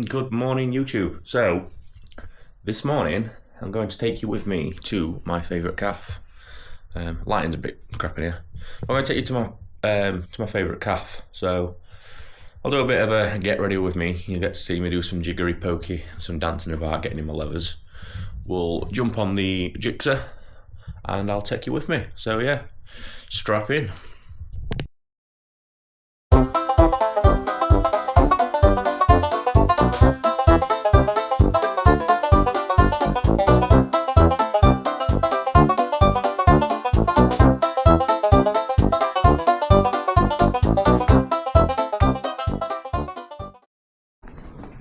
Good morning, YouTube. So, this morning I'm going to take you with me to my favourite cafe. Lighting's a bit crap in here. I'm going to take you to my favourite cafe. So, I'll do a bit of a get ready with me. You get to see me do some jiggery pokey, some dancing about, getting in my levers. We'll jump on the GSXR and I'll take you with me. So yeah, strap in.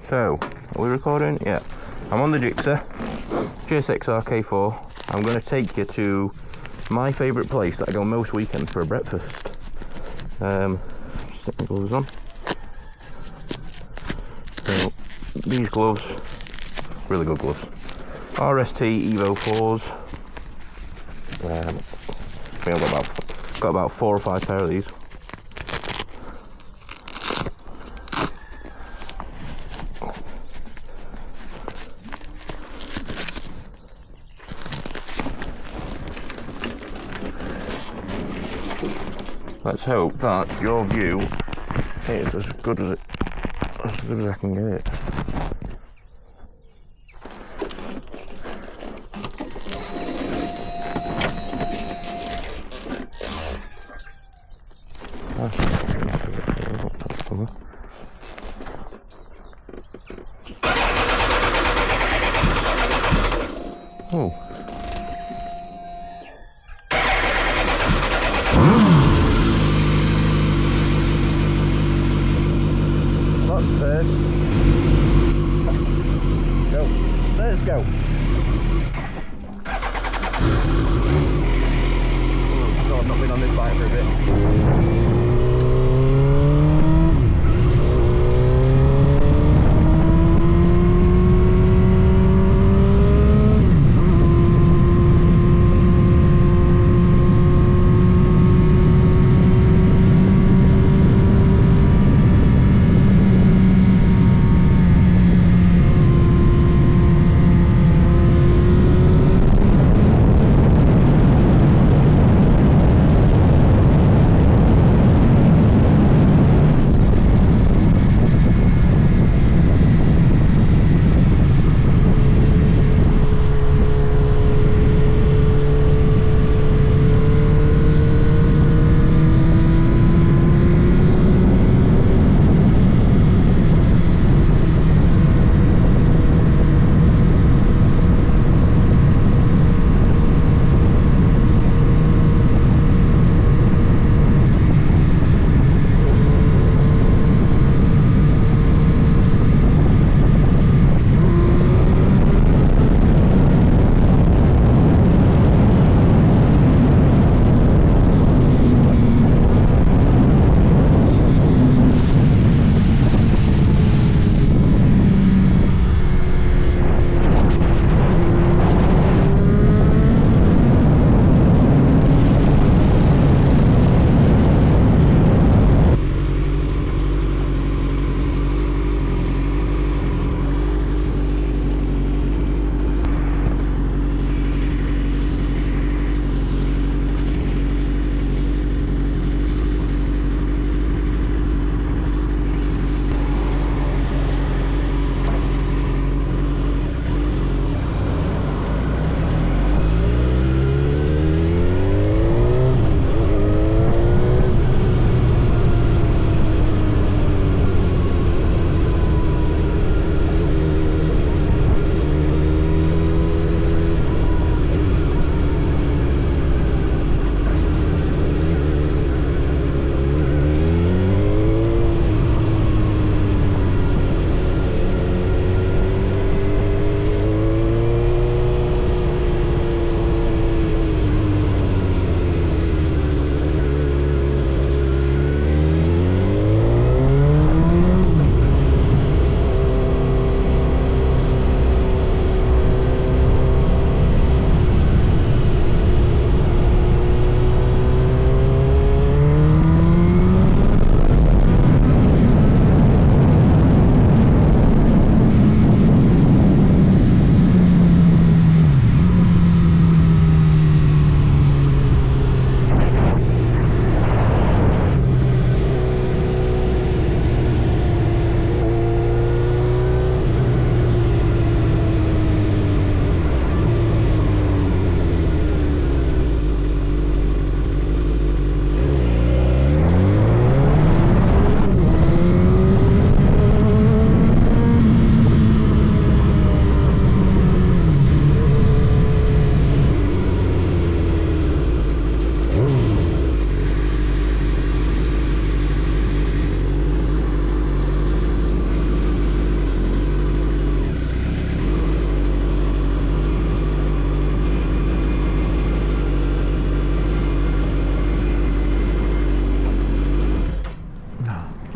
So, are we recording? Yeah. I'm on the GSXR K4. I'm going to take you to my favourite place that I go most weekends for a breakfast. Stick my gloves on. So, these gloves, really good gloves. RST Evo 4s. I think I've got about 4 or 5 pair of these. Let's hope that your view is as good as I can get it. Oh. Let's go. Oh, no, I've not been on this bike for a bit.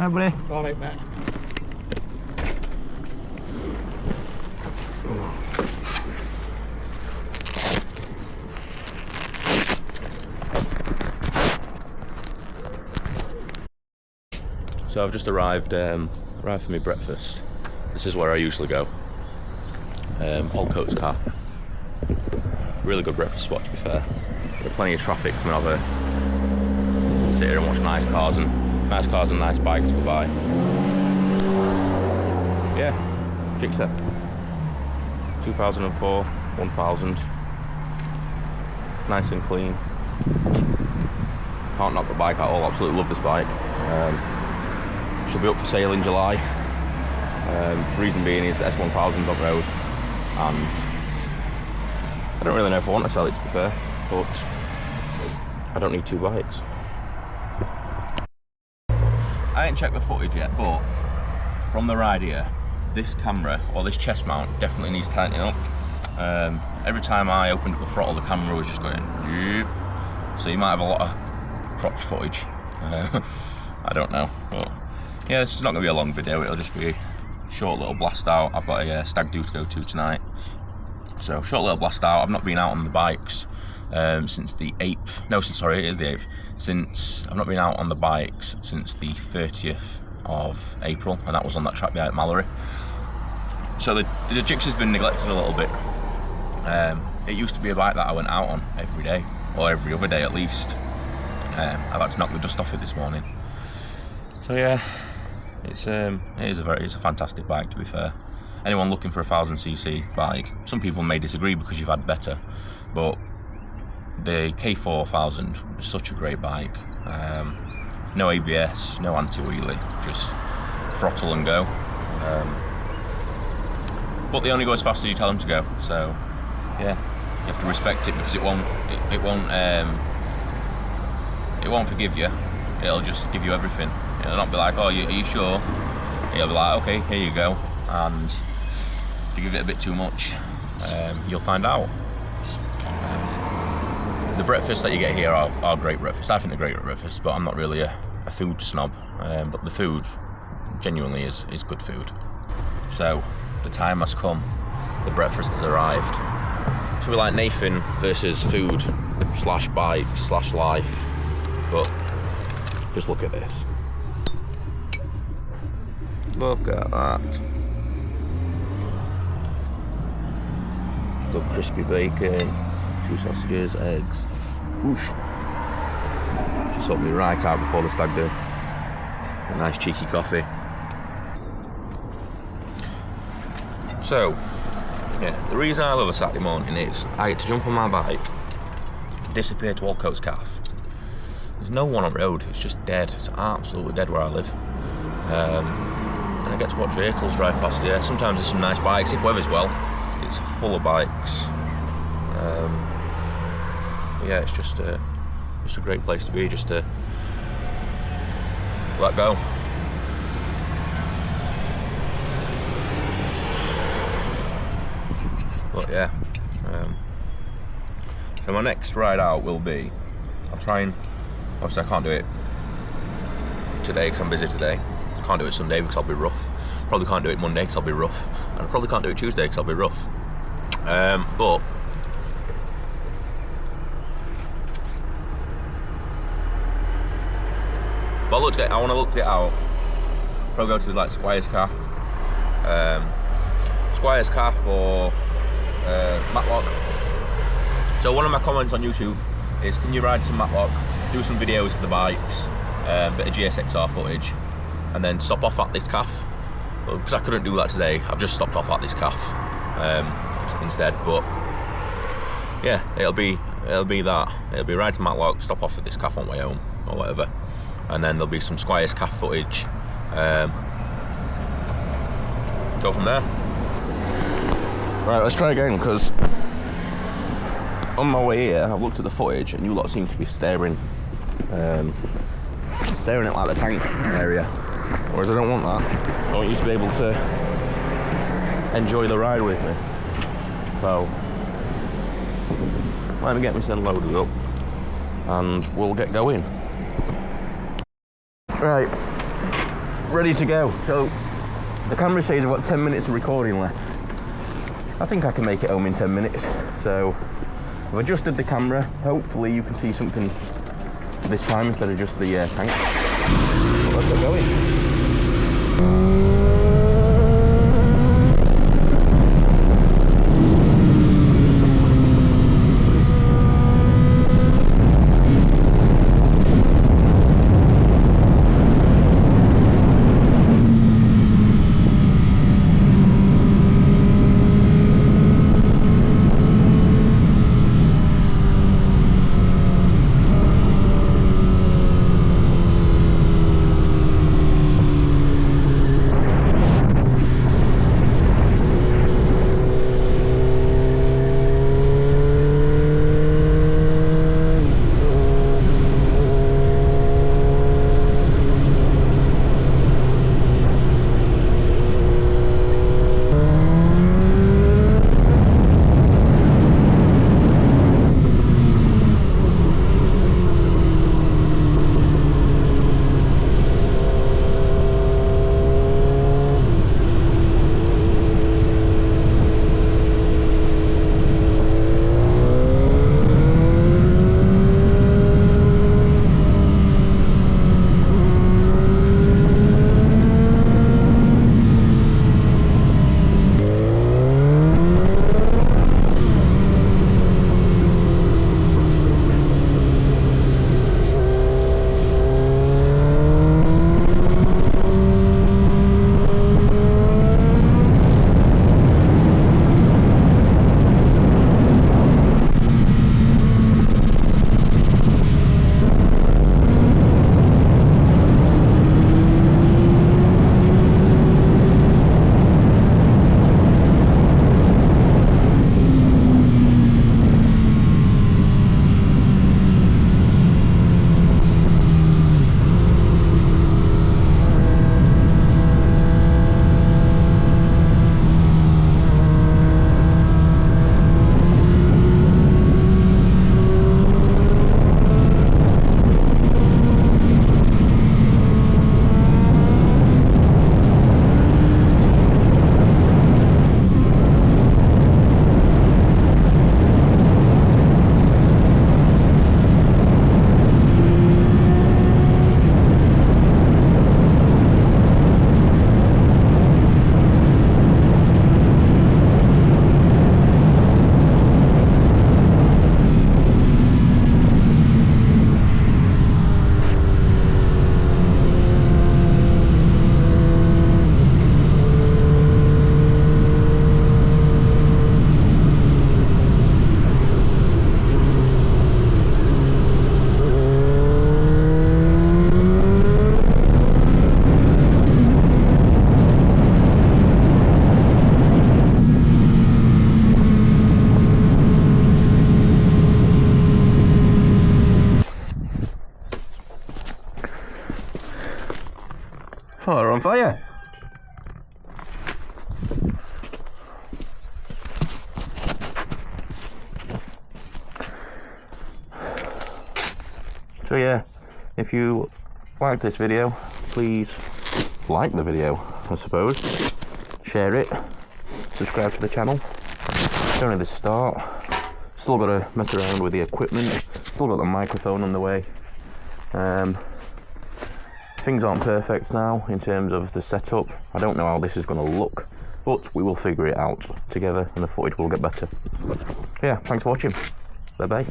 Hi, buddy. All right, mate. So I've just arrived for my breakfast. This is where I usually go. Oldcoates Cafe. Really good breakfast spot, to be fair. There's plenty of traffic coming over. Sit here and watch nice cars and nice bikes go by. Yeah, Gixxer. 2004, 1000. Nice and clean. Can't knock the bike at all. Absolutely love this bike. Should be up for sale in July. Reason being is S1000's on road, and I don't really know if I want to sell it, to be fair, but I don't need two bikes. I ain't checked the footage yet, but from the ride here, this camera, or this chest mount, definitely needs tightening up. Every time I opened up the throttle, the camera was just going, Yeep. So you might have a lot of crotch footage. I don't know, but yeah, this is not going to be a long video. It'll just be a short little blast out. I've got a stag do to go to tonight, so short little blast out. I've not been out on the bikes since the 8th. No, sorry, it is the 8th. I've not been out on the bikes since the 30th of April, and that was on that track day at Mallory. So the Gixxer's been neglected a little bit. It used to be a bike that I went out on every day, or every other day at least. I've had to knock the dust off it this morning. So yeah, it's a fantastic bike, to be fair. Anyone looking for a 1000cc bike, some people may disagree because you've had better, but the K4000 is such a great bike. No ABS, no anti-wheelie, just throttle and go. But they only go as fast as you tell them to go. So yeah, you have to respect it, because it won't forgive you. It'll just give you everything. It'll not be like, oh, are you sure? It'll be like, okay, here you go. And if you give it a bit too much, you'll find out. The breakfasts that you get here are great breakfasts. I think they're great breakfasts, but I'm not really a food snob. But the food genuinely is good food. So the time has come. The breakfast has arrived. So we're like Nathan versus food / bike / life. But just look at this. Look at that. Good crispy bacon, 2 sausages, eggs. Whoosh. Just helped me right out before the stag do. A nice cheeky coffee. So, yeah, the reason I love a Saturday morning is I get to jump on my bike, disappear to Oldcoates Cafe. There's no one on road, it's just dead. It's absolutely dead where I live. And I get to watch vehicles drive past here. Sometimes there's some nice bikes. If weather's well, it's full of bikes. Yeah, it's just a great place to be, just to let go. But yeah, so my next ride out will be, I'll try and, obviously I can't do it today because I'm busy today. I can't do it Sunday because I'll be rough. Probably can't do it Monday because I'll be rough. And I probably can't do it Tuesday because I'll be rough. But I want to look it out. Probably go to like Squire's Cafe, or Matlock. So one of my comments on YouTube is, can you ride to Matlock, do some videos of the bikes, bit of GSXR footage, and then stop off at this cafe? Well, because I couldn't do that today, I've just stopped off at this cafe instead. But yeah, it'll be that. It'll be ride to Matlock, stop off at this cafe on way home or whatever, and then there'll be some Squire's Cafe footage. Go from there. Right, let's try again, because on my way here I've looked at the footage and you lot seem to be staring at like the tank area, whereas I don't want that. I want you to be able to enjoy the ride with me. So let me get myself loaded up and we'll get going. Right, ready to go. So the camera says I've got 10 minutes of recording left. I think I can make it home in 10 minutes. So I've adjusted the camera. Hopefully you can see something this time instead of just the tank. But let's get going. Oh, they're on fire. So yeah, if you like this video, please like the video, I suppose. Share it, subscribe to the channel. It's only the start. Still got to mess around with the equipment. Still got the microphone on the way. Things aren't perfect now in terms of the setup. I don't know how this is going to look, but we will figure it out together and the footage will get better. Yeah, thanks for watching. Bye bye.